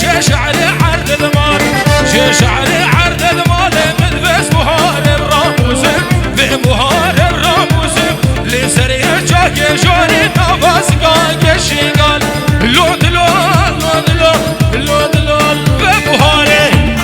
شعري عرض المال شعري عرض المال من بس بهار الراموس في بهار الراموس لسريع جاك جوني نفس قاق الشيقال لود لود لود لود لود لود في بهاري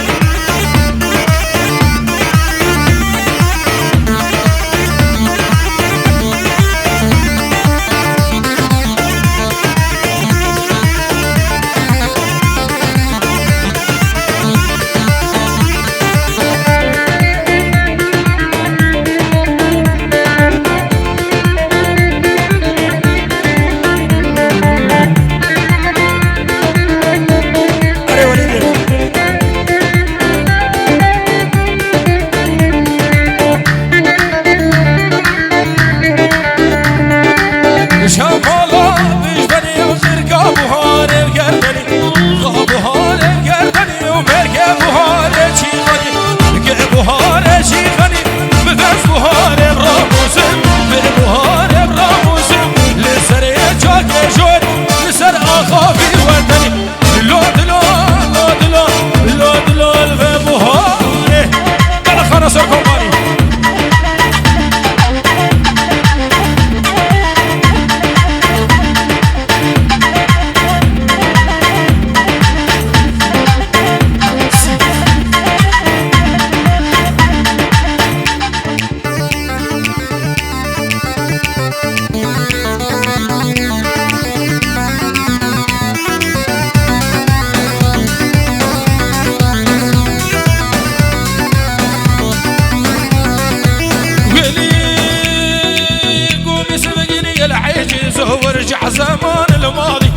وارجع زمان الماضي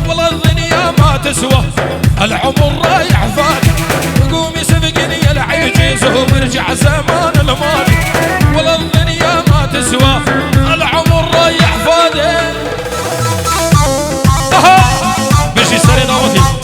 والله الدنيا ما تسوى العمر رايح فادي قومي سبقني العجز وارجع زمان الماضي والله الدنيا ما تسوى العمر رايح فادي بيجي سري ضوتي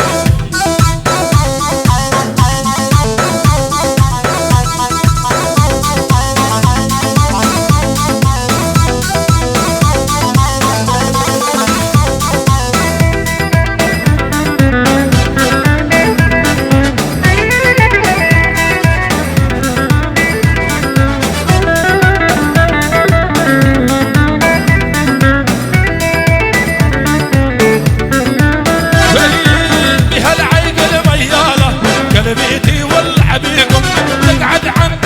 بيتي والعبيكم نقعد عن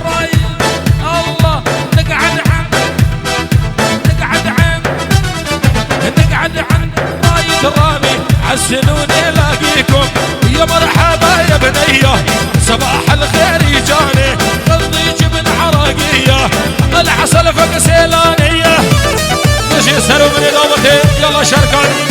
راي الله نقعد عن راي درامي عالسنون يلاقيكم يا مرحبا يا بنيه صباح الخير يجاني قلبي جبن عراقيه العسل فوق سيلانيه نجي سرو من اضافتي يلا شاركاني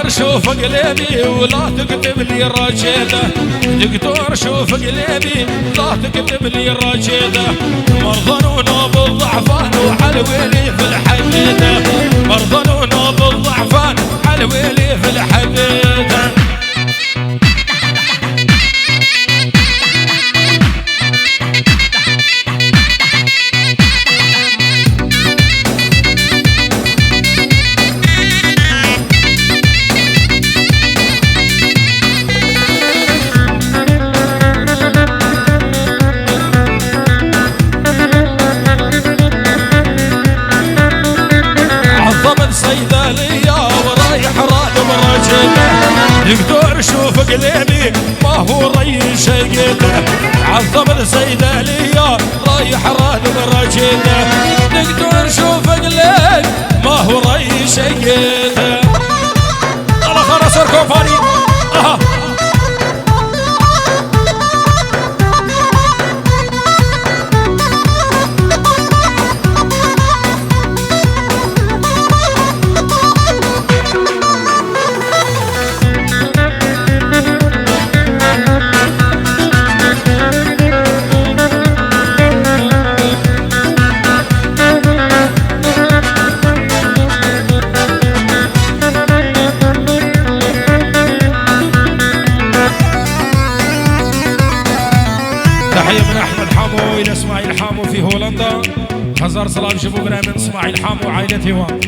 دكتور شوف قلبي ولا تكتب لي راجده، دكتور شوف قلبي لا تكتب لي راجده، مرضانا بالضعفان وحلويلي في الحديده، مرضانا بالضعفان حلويلي في الحديده. صيدلية ورايح رادم راجده، دكتور شوف قلبي ما هو ري شقده، عالضبط صيدلية رايح رادم راجده، دكتور شوف قلبي ما هو ري شقده. الله خلاص اركب فاني. تحية من أحمد حامو إلى إسماعيل حامو في هولندا. هزار سلام شبوبنا من إسماعيل حامو وعائلة هوام.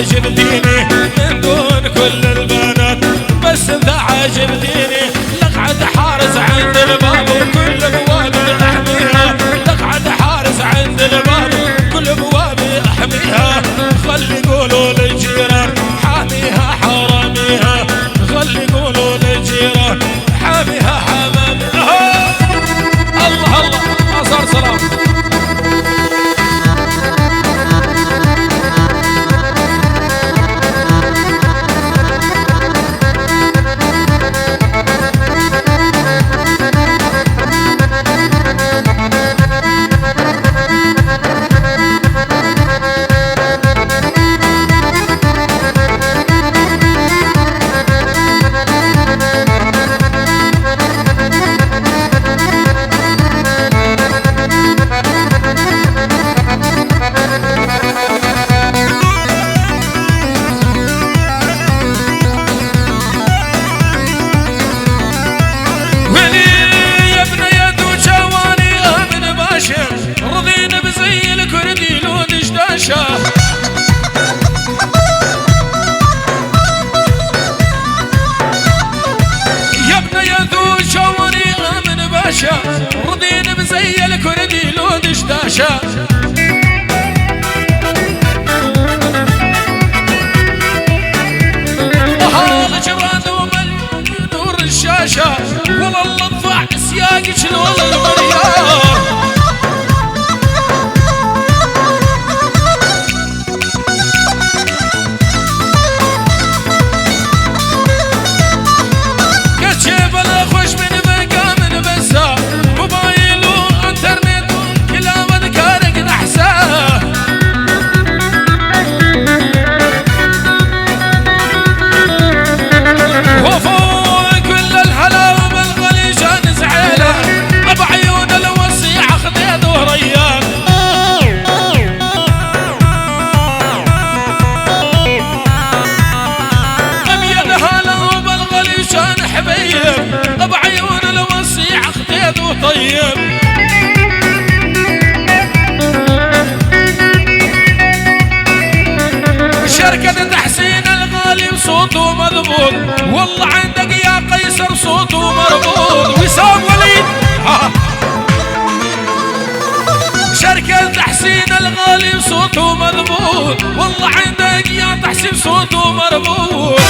عجبتيني من دون كل البنات، بس انت عجبتيني. لقعد حارس عند الباب وكل ابوابي احميها، لقعد حارس عند الباب كل ابوابي احميها. خلي يقولوا للجيران حاميها حراميها، خلي يقولوا للجيران حاميها حماميها. الله الله صار سلام. رضينا بزي الكردي لون دشداشة، يا ابن يا ذو شواني آمن باشا، رضينا بزي الكردي لون دشداشة. شاف والله الضع سياق شلون المريار كتشيب الخوش من بقى من بسا موبايل وانترنت كلام ذكارك نحساه وفوق كل الهلا بالغليشان زعيله بعيون الوسيع خديد وريان ابيض هلا بالغليشان حبيب بعيون الوسيع خديد وطيب شركة تحسين الغالي وصوته مضبوط والله عندك يا قيصر صوته مربوط وسام وليد شركة تحسين الغالي وصوته مضبوط والله عندك يا تحسين صوته مربوط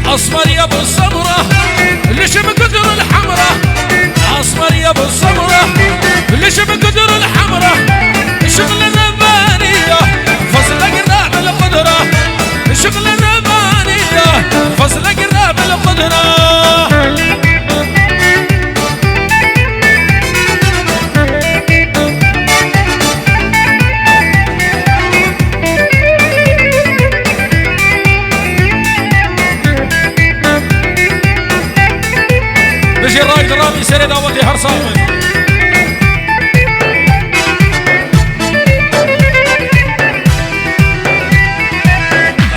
أصفر يا ابو الصبرة ليش بقدر الحمرة أصفر يا ابو الصبرة ليش بقدر الحمرة شغل الربانية فصل قراب القدرة شغل الربانية فصل قراب القدرة بيجي الرايد رامي سري داوتي هرصامن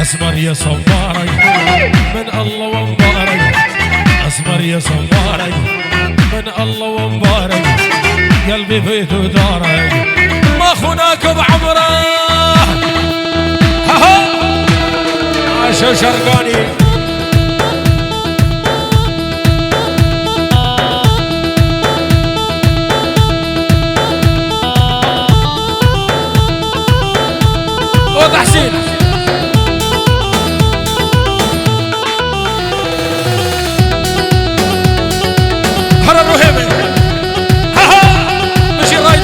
اسمر يا صباري من الله ومبارك اسمر يا صباري من الله ومبارك قلبي بيت ودارك ما خناك بعمره عاشا شرقاني تحسين هرب روحيمي ها ها مشي رايد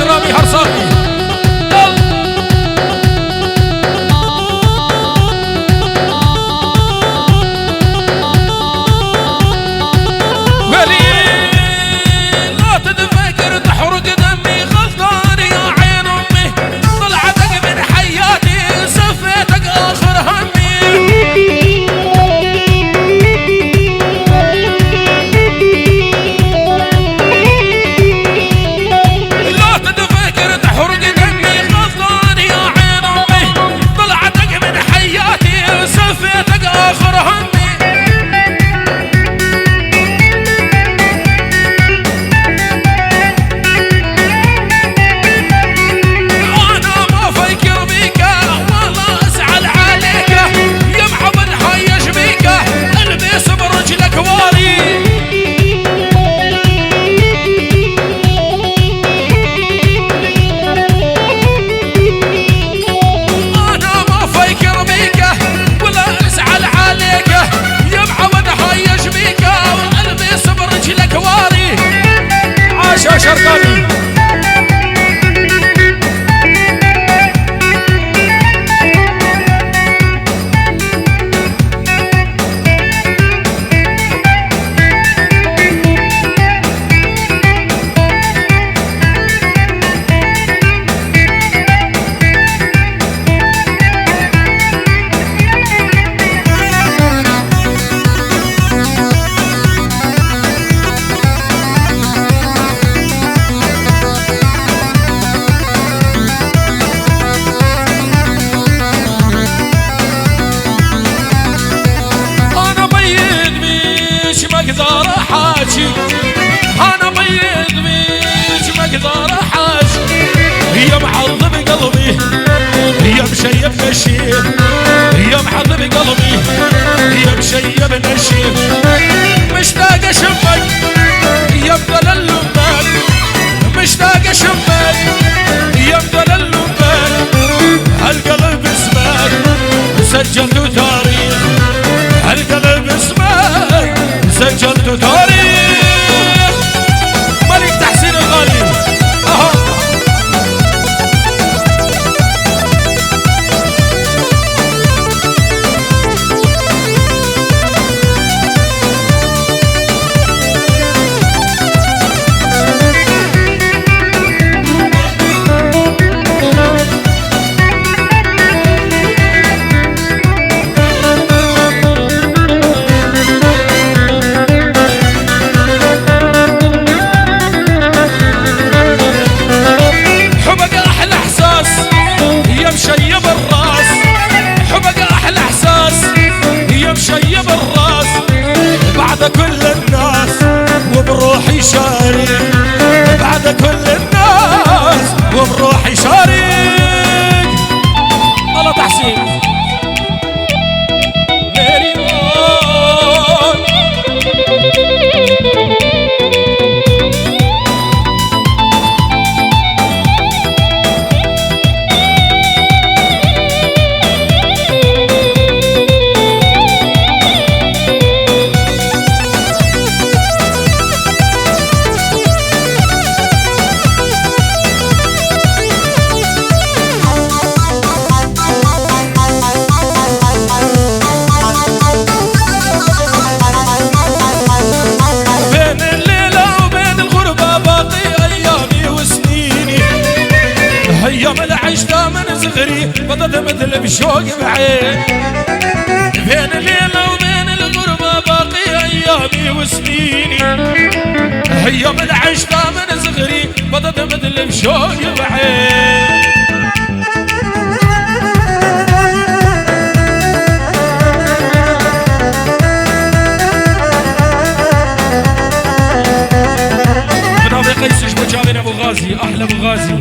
قلبي يا مشيب نشيب يا محضر قلبي يا مشيب نشيب مشتاق اشمك يا مدل اللبان مشتاق اشمك يا مدل اللبان هالقلب اسمك سجلت تاريخ هالقلب اسمك سجلت تاريخ ملك تحسين الغالي كل الناس وبروحي شارك بعد كل الناس وبروحي شارك الله تحسين يوم العشقة من صغري بطت مثل بشوق بعين بين الليلة وبين الغربة باقي أيامي وسنيني يوم العشقة من صغري بطت مثل بشوق بعين منافق قيس شبجابين أبو غازي أحلى أبو غازي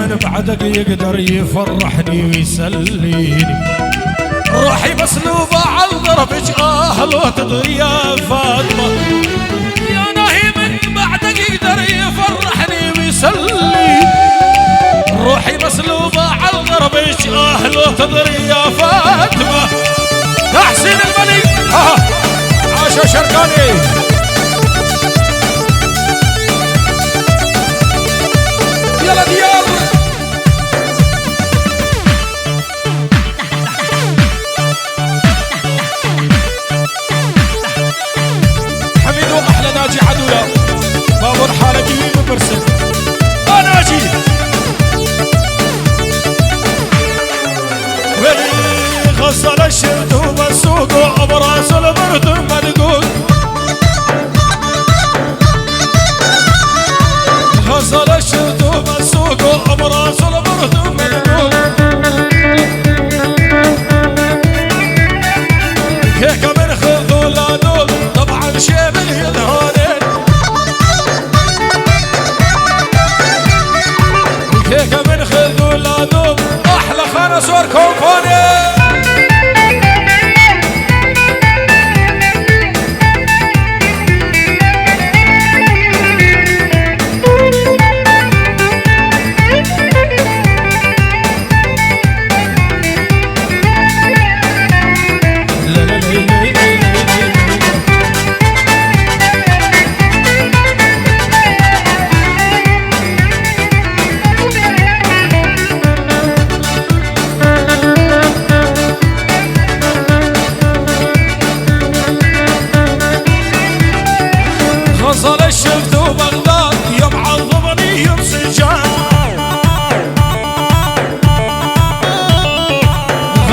من بعدك يقدر يفرحني ويسليني روحي مسلوبة على ضربك لو تدري يا فاطمة يا نهي من بعدك يقدر يفرحني ويسليني روحي مسلوبة على ضربك لو تدري يا فاطمة تحسين الملك عاشا شرقاني يلا دياب حميدو احلى ناجي عدولا بابور حالك ببرسل ناجي ويلي غسل الشرد وبالسوق وبراس البرد مدقوق غسل الشرد وبالسوق وبراس البرد مدقوق كيكه من خذول دول طبعا شيب اليدهانين كيكه من خذول دول احلى خنصور كومباني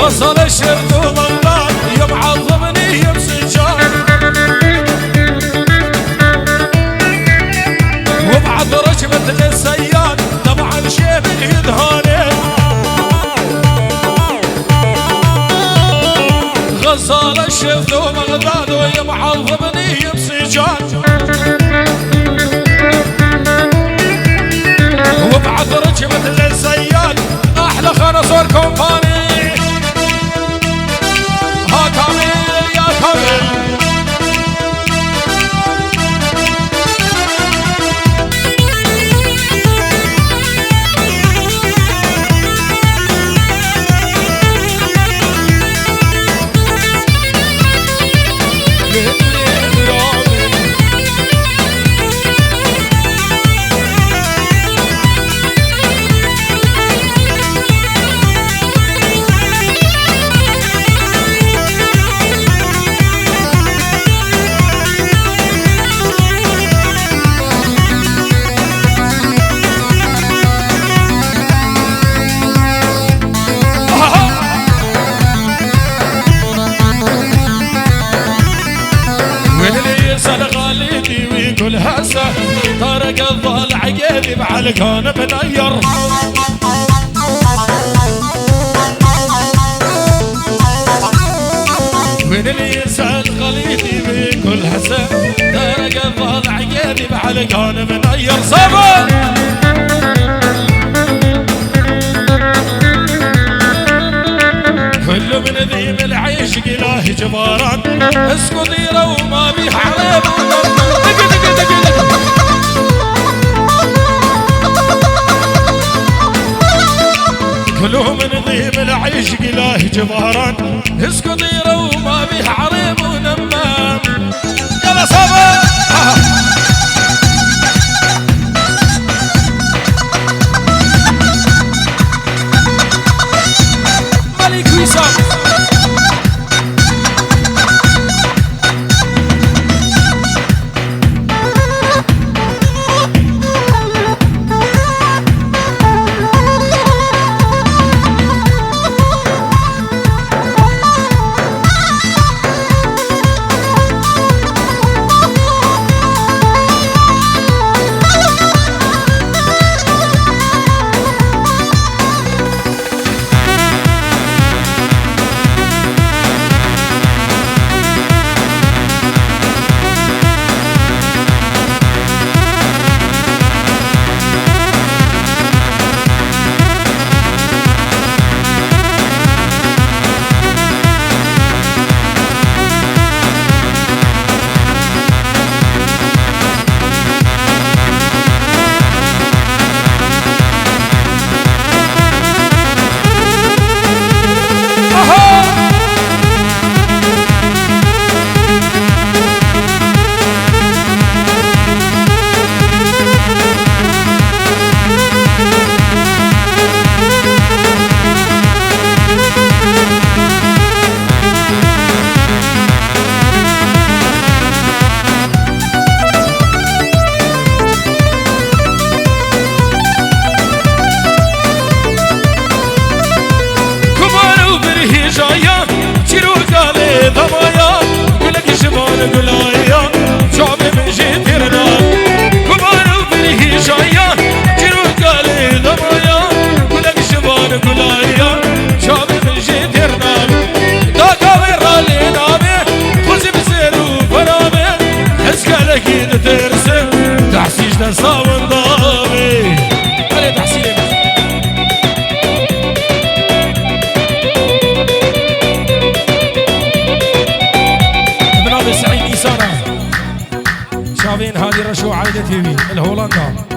غسل الشرط وضلال يمعظمني بسجان وبعد رجبة السياد طبعا شيب يدهاني غسل الشرط وبغداد ويمعظمني بسجان وبعد رجبة السياد احلى خنصر كومباني ها كامل يا كامل ويقول هسه طارق الضال عقيدي بعلقان بنير وين اللي يسأل خليتي بيقول هسه طارق الضال عقيدي بعلقان بنير صبر كل من ذيم العيش قلاه جباران اسكو ضيره وما بيه حريب كلهم من ذيم العيش قلاه جباران اسكو ضيره وما بيه حريب ونمام يلا صبر ملك وسام صاون ضامي علي تحسين ابن ابي سعيد إسارة شافين هذه رشو عائلة تيفي الهولندا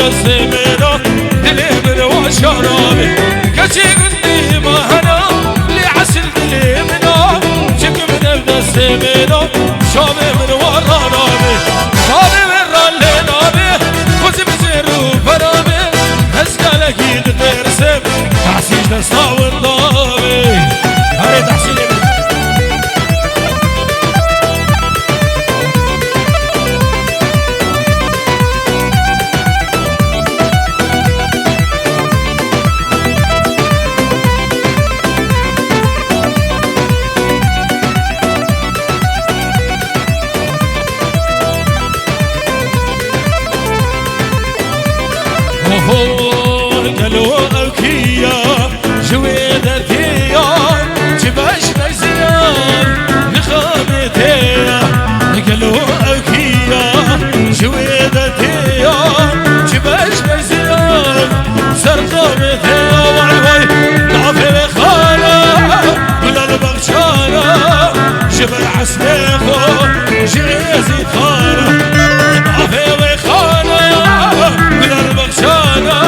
الزمنو دلي من سمينا شامي من ورا نامي شامي من رالي نامي خوزي بزيرو برامي هزقالك يدترسم تحسيش دستا والنامي هاري تحسيني قالوا أوكيا جويدة تيا جباش نزيان لخامتيا قالوا أوكيا جويدة تيا جباش نزيان سرقامتيا وعي وعي ضعفي خانا ولا البغشانة جبل عسليخو جيزي خانا ضعفي خانا ولا البغشانة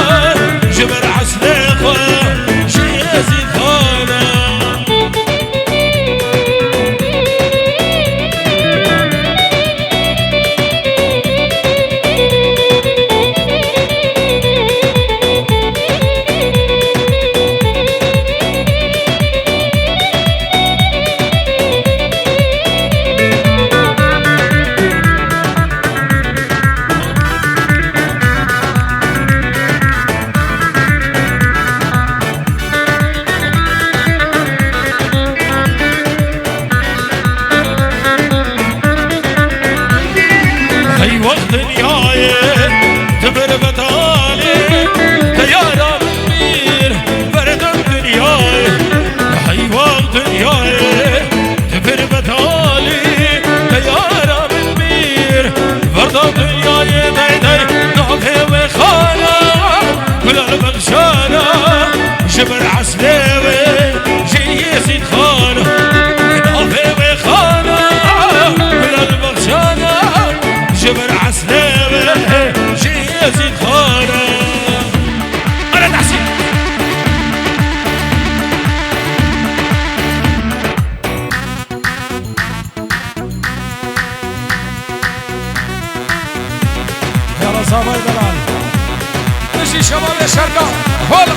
جبل عسليخو جيزي خانا جبل عسليوي جيزي خانة نافي خانة ولا البغشانة جبل عسليوي جيزي خانة أنا تحسين يا رزاوي دلال نجي شباب الشرقة هولا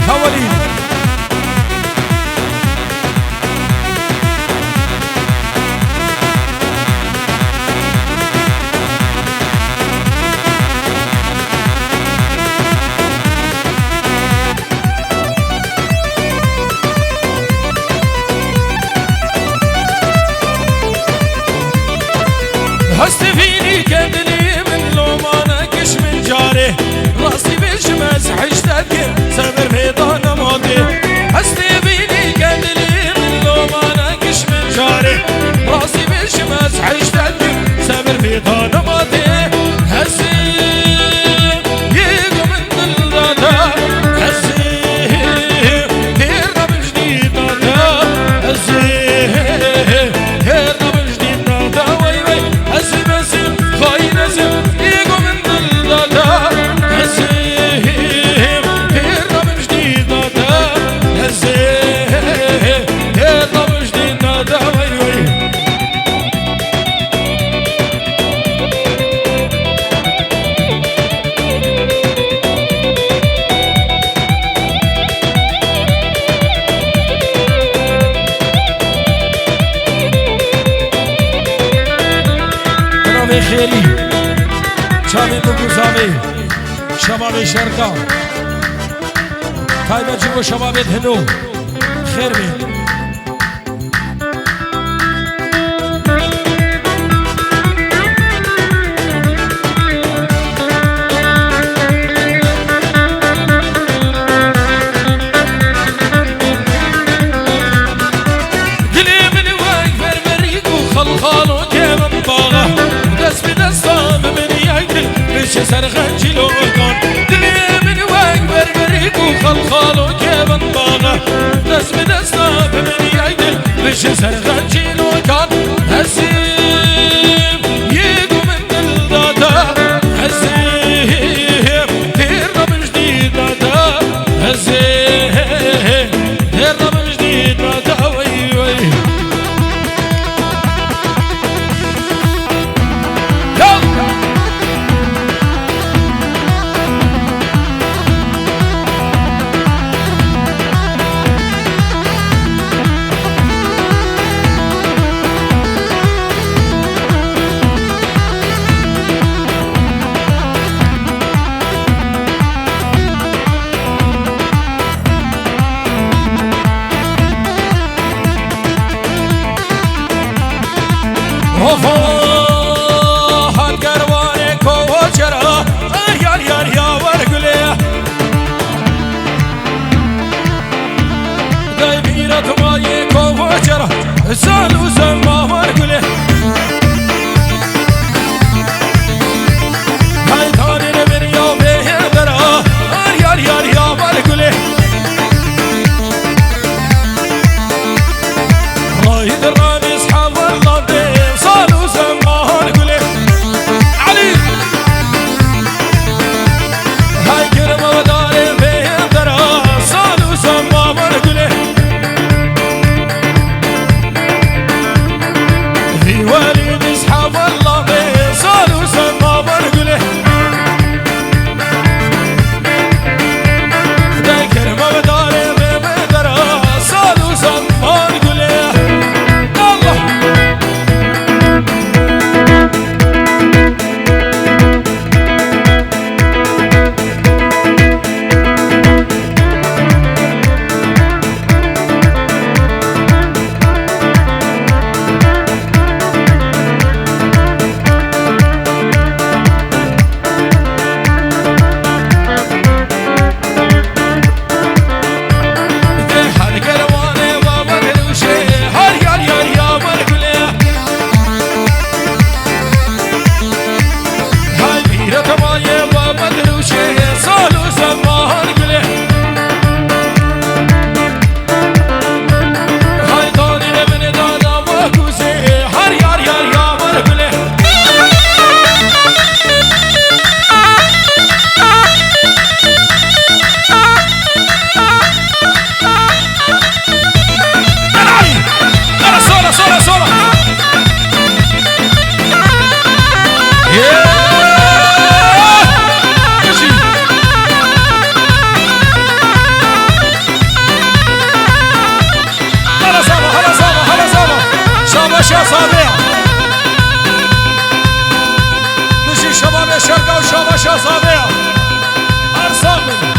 حوالين هست فيني كدني من لو ما نكش من جاري راسي بالشمس حشتك سبر ميدان ماضي هست فيني كدني من لو ما نكش من جاري راسي بالشمس حشتك سبر ميدان ماضي هسي يجو من الدادا هسي هيرنا من جديد دادا هسي هيرنا من جديد دادا وي وي هسي بسي خاين هسي يجو من الدادا هسي هيرنا من جديد دادا هسي هيرنا من جديد دادا وي وي خيري شامي بقوزامي شباب شرقا طيبة جيبو شباب هنو خير بي دلي من واقف بريق وخلخال وكيف باغه دست بدستم من يقدر بش سرخنجي لوكان دلي من واقف بريق وخلخال وكيف باغه دست بدستم من يقدر بش سرخنجي لوكان هسيم يجو من الدادا هسيم شاهزاده نجي شباب الشركة وشباب شاهزاده أرسام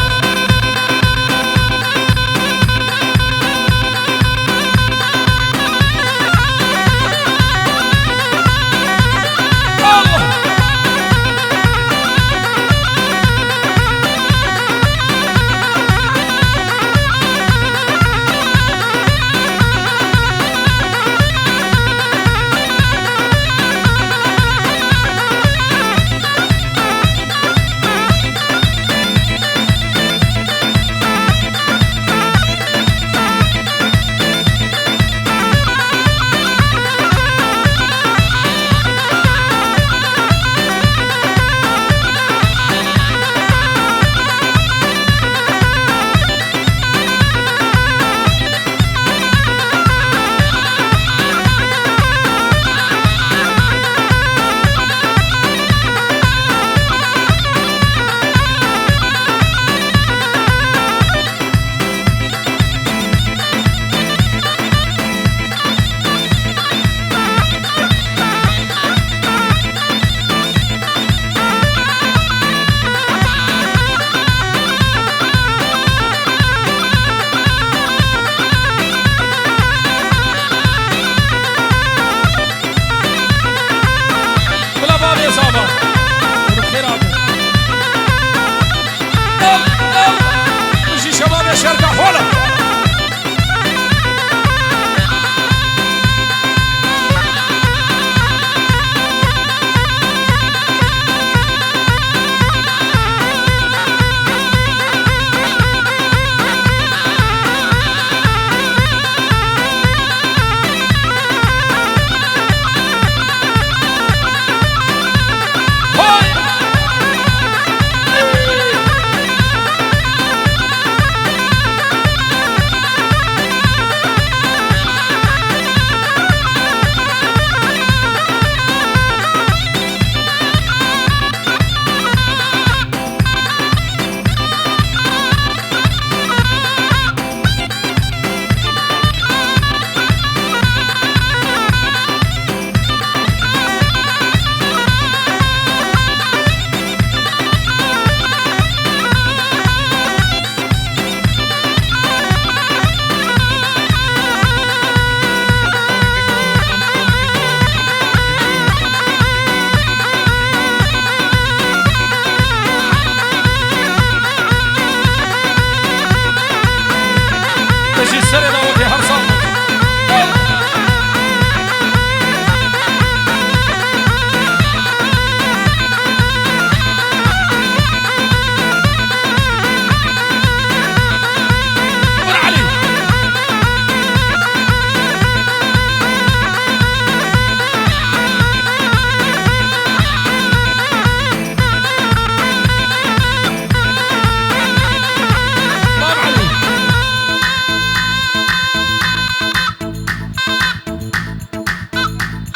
الشركة حولك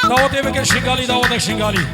دعوت بکن شنگالی دعوت شنگالی